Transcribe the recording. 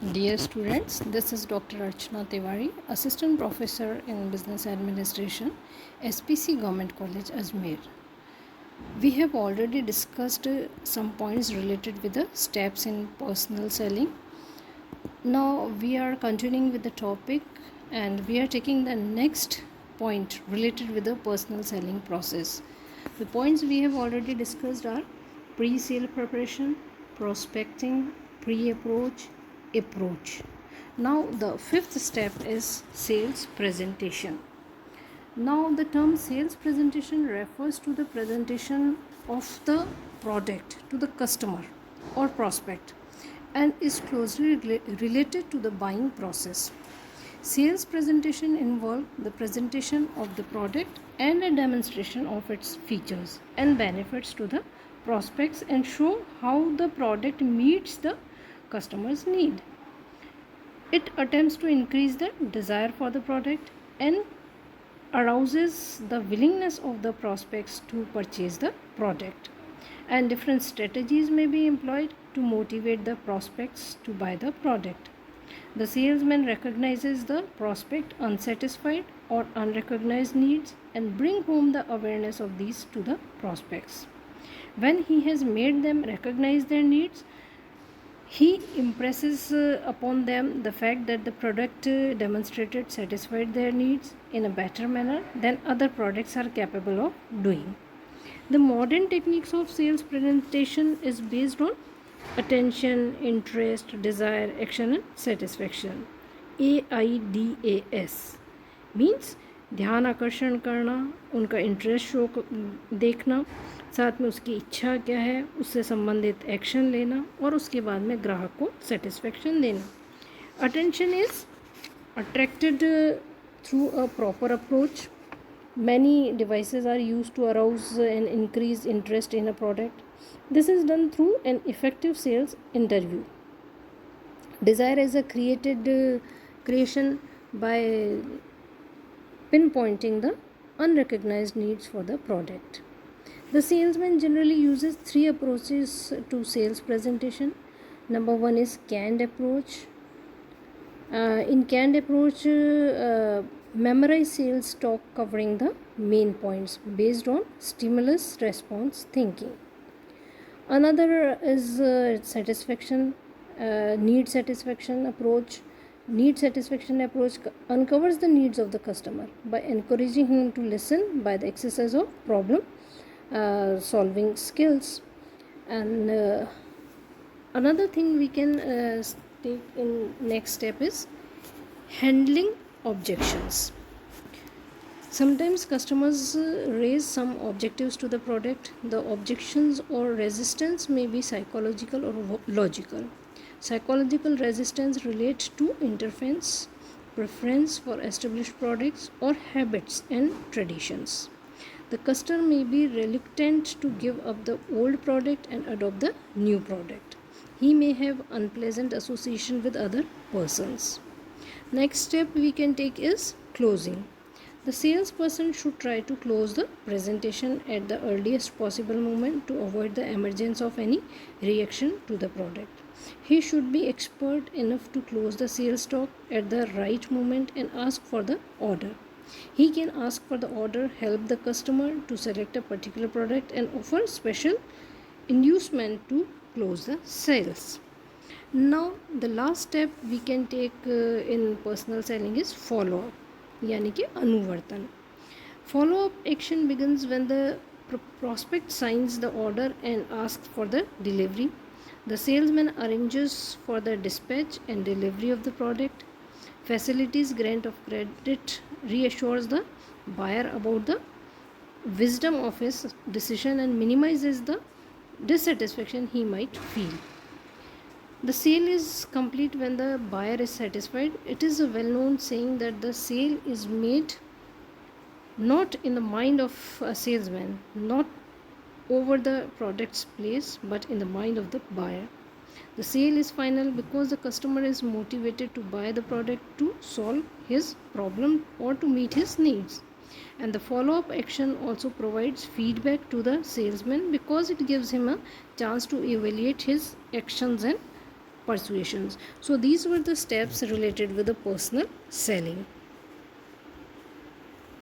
Dear students, this is Dr. Archana Tiwari, Assistant Professor in Business Administration, SPC Government College, Ajmer. We have already discussed some points related with the steps in personal selling. Now we are continuing with the topic and we are taking the next point related with the personal selling process. The points we have already discussed are pre-sale preparation, prospecting, pre-approach, approach. Now the fifth step is sales presentation. Now the term sales presentation refers to the presentation of the product to the customer or prospect and is closely related to the buying process. Sales presentation involve the presentation of the product and a demonstration of its features and benefits to the prospects and show how the product meets the customer's need. It attempts to increase the desire for the product and arouses the willingness of the prospects to purchase the product. And different strategies may be employed to motivate the prospects to buy the product. The salesman recognizes the prospect unsatisfied or unrecognized needs and bring home the awareness of these to the prospects. When he has made them recognize their needs, he impresses upon them the fact that the product demonstrated satisfied their needs in a better manner than other products are capable of doing. The modern techniques of sales presentation is based on attention, interest, desire, action and satisfaction. AIDS means ध्यान आकर्षण करना, उनका interest show देखना, साथ में उसकी इच्छा क्या है उससे संबंधित एक्शन लेना और उसके बाद में ग्राहक को सेटिस्फेक्शन देना. Attention is attracted through a proper approach. Many devices are used to arouse and increase interest in a product. This is done through an effective sales interview. Desire is a creation by pinpointing the unrecognized needs for the product. The salesman generally uses three approaches to sales presentation. Number one is canned approach. In canned approach, memorize sales talk covering the main points based on stimulus response thinking. Another is need satisfaction approach. Need satisfaction approach uncovers the needs of the customer by encouraging him to listen by the exercise of problem solving skills. And another thing we can take in next step is handling objections. Sometimes customers raise some objectives to the product. The objections or resistance may be psychological or logical. Psychological resistance relates to interference, preference for established products or habits and traditions. The customer may be reluctant to give up the old product and adopt the new product. He may have unpleasant association with other persons. Next step we can take is closing. The salesperson should try to close the presentation at the earliest possible moment to avoid the emergence of any reaction to the product. He should be expert enough to close the sales talk at the right moment and ask for the order. He can ask for the order, help the customer to select a particular product and offer special inducement to close the sales. Now the last step we can take in personal selling is follow up, यानी कि अनुवर्तन. Follow up action begins when the prospect signs the order and asks for the delivery. The salesman arranges for the dispatch and delivery of the product. Facilities grant of credit reassures the buyer about the wisdom of his decision and minimizes the dissatisfaction he might feel. The sale is complete when the buyer is satisfied. It is a well-known saying that the sale is made not in the mind of a salesman, not over the product's place, but in the mind of the buyer. The sale is final because the customer is motivated to buy the product to solve his problem or to meet his needs. And the follow-up action also provides feedback to the salesman because it gives him a chance to evaluate his actions and persuasions. So these were the steps related with the personal selling.